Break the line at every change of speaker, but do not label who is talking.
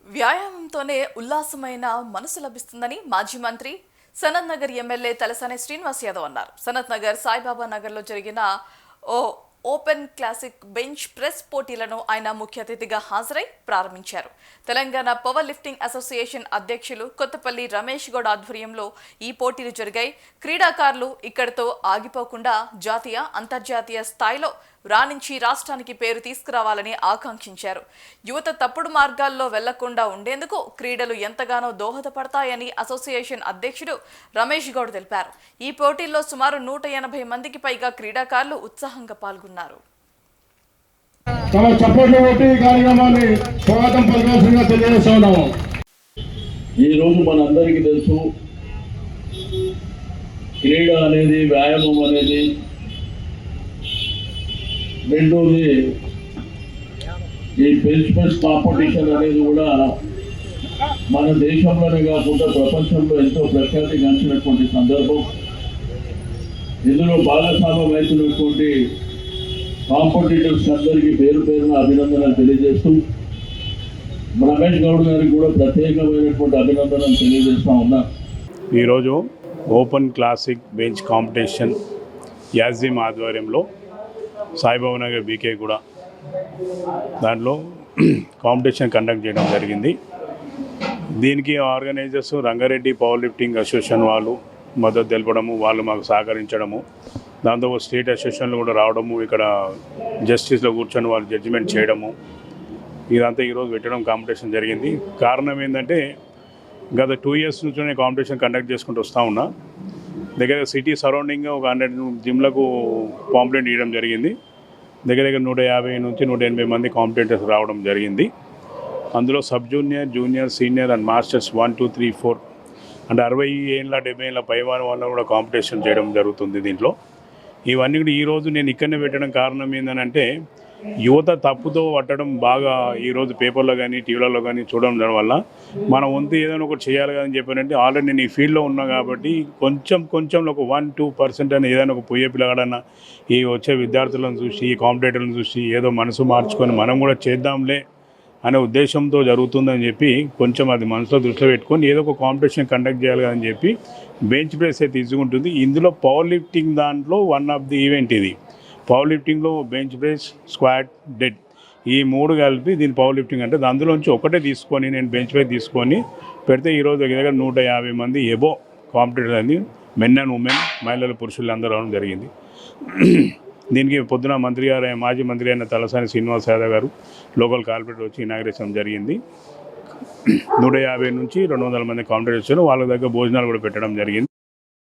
వ్యాయామంతోనే ఉల్లాసమైన మనసు లభిస్తుందని మాజీ మంత్రి సనత్ నగర్ ఎమ్మెల్యే తలసాని శ్రీనివాస్ యాదవ్ అన్నారు. సనత్ నగర్ సాయిబాబా నగర్లో జరిగిన ఓ ఓపెన్ క్లాసిక్ బెంచ్ ప్రెస్ పోటీలను ఆయన ముఖ్య అతిథిగా హాజరై ప్రారంభించారు. తెలంగాణ పవర్ లిఫ్టింగ్ అసోసియేషన్ అధ్యక్షులు కొత్తపల్లి రమేష్ గౌడ్ ఆధ్వర్యంలో ఈ పోటీలు జరిగాయి. క్రీడాకారులు ఇక్కడితో ఆగిపోకుండా జాతీయ, అంతర్జాతీయ స్థాయిలో రాణించి రాష్ట్రానికి పేరు తీసుకురావాలని ఆకాంక్షించారు. యువత తప్పుడు మార్గాల్లో వెళ్లకుండా ఉండేందుకు క్రీడలు ఎంతగానో దోహదపడతాయని అసోసియేషన్ అధ్యక్షుడు రమేష్ గౌడ్ తెలిపారు. ఈ పోటీల్లో సుమారు 180 మందికి పైగా క్రీడాకారులు ఉత్సాహంగా పాల్గొన్నారు.
ఈ రోజు మనందరికీ తెలుసు, క్రీడ అనేది, వ్యాయామం అనేది, రెండోది ఈ బెంచ్ ప్రెస్ కాంపిటీషన్ అనేది కూడా మన దేశంలోనే కాకుండా ప్రపంచంలో ఎంతో ప్రఖ్యాతి గాంచినటువంటి సందర్భం. ఇందులో భాగస్వామ్యం అవుతున్నటువంటి కాంపిటీటర్స్ అందరికీ పేరు పేరున అభినందనలు తెలియజేస్తూ, రమేష్ గౌడ్ గారికి కూడా ప్రత్యేకమైనటువంటి అభినందనలు తెలియజేస్తూ ఉన్నా.
ఈరోజు ఓపెన్ క్లాసిక్ బెంచ్ కాంపిటీషన్ యాజిమ్ ఆధ్వర్యంలో సాయిబాబా నగర్ బీకే కూడా దాంట్లో కాంపిటీషన్ కండక్ట్ చేయడం జరిగింది. దీనికి organisers Rangareddy power lifting association వాళ్ళు మద్దతు తెలపడము, వాళ్ళు మాకు సహకరించడము, దాంతో స్టేట్ అసోసియేషన్లు కూడా రావడము, ఇక్కడ జస్టిస్లో కూర్చొని వాళ్ళు జడ్జిమెంట్ చేయడము, ఇదంతా ఈరోజు పెట్టడం కాంపిటీషన్ జరిగింది. కారణం ఏంటంటే గత 2 years నుంచి నేను కాంపిటీషన్ కండక్ట్ చేసుకుంటూ వస్తూ ఉన్నా. దగ్గర సిటీ సరౌండింగ్గా ఒక 100 జిమ్లకు కాంపిటెంట్ ఇవ్వడం జరిగింది. దగ్గర 150 నుంచి 180 మంది కాంపిటెంటర్స్ రావడం జరిగింది. అందులో sub junior, junior, senior and masters 1, 2, 3, 4 అంటే 60 ఏళ్ళ 70 ఏళ్ళ పైవారి వాళ్ళు కూడా కాంపిటీషన్ చేయడం జరుగుతుంది. దీంట్లో ఇవన్నీ కూడా ఈరోజు నేను ఇక్కడనే పెట్టడం కారణం ఏంటంటే, యువత తప్పుతో పట్టడం బాగా ఈరోజు పేపర్లో కానీ టీవీలలో కానీ చూడడం వల్ల మన వంతు ఏదైనా ఒకటి చేయాలి అని చెప్పానంటే, ఆల్రెడీ నేను ఈ ఫీల్డ్లో ఉన్నా కాబట్టి కొంచెంలో ఒక 1-2% అని ఏదైనా ఒక పోయే పిల్లగాడన్నా ఈ వచ్చే విద్యార్థులను చూసి, ఈ కాంపిటేటర్లను చూసి ఏదో మనసు మార్చుకొని మనం కూడా చేద్దాంలే అనే ఉద్దేశంతో జరుగుతుందని చెప్పి కొంచెం అది మనసులో దృష్టిలో పెట్టుకొని ఏదో ఒక కాంపిటీషన్ కండక్ట్ చేయాలి అని చెప్పి బెంచ్ ప్రెస్ అయితే తీసుకుంటుంది. ఇందులో పవర్ లిఫ్టింగ్ దాంట్లో వన్ ఆఫ్ ది ఈవెంట్ ఇది. పవర్ లిఫ్టింగ్లో బెంచ్ ప్రెస్, స్క్వాట్, డెడ్ ఈ 3 కలిపి దీని పవర్ లిఫ్టింగ్ అంటే అందులోంచి ఒకటే తీసుకొని నేను బెంచ్ ప్రెస్ తీసుకొని పెడితే ఈరోజు దగ్గర 150 మంది ఎబో కాంపిటీటర్ అని మెన్ అండ్ ఉమెన్, మహిళలు, పురుషులు అందరూ రావడం జరిగింది. దీనికి పొద్దున మాజీ మంత్రి అయిన తలసాని శ్రీనివాస్ యాదవ్ గారు, లోకల్ కార్పొరేటర్ వచ్చి ఇనాగ్రేషన్ జరిగింది. 150 నుంచి 200 మంది కాంపిటీటర్స్ వాళ్ళ దగ్గర భోజనాలు కూడా పెట్టడం జరిగింది.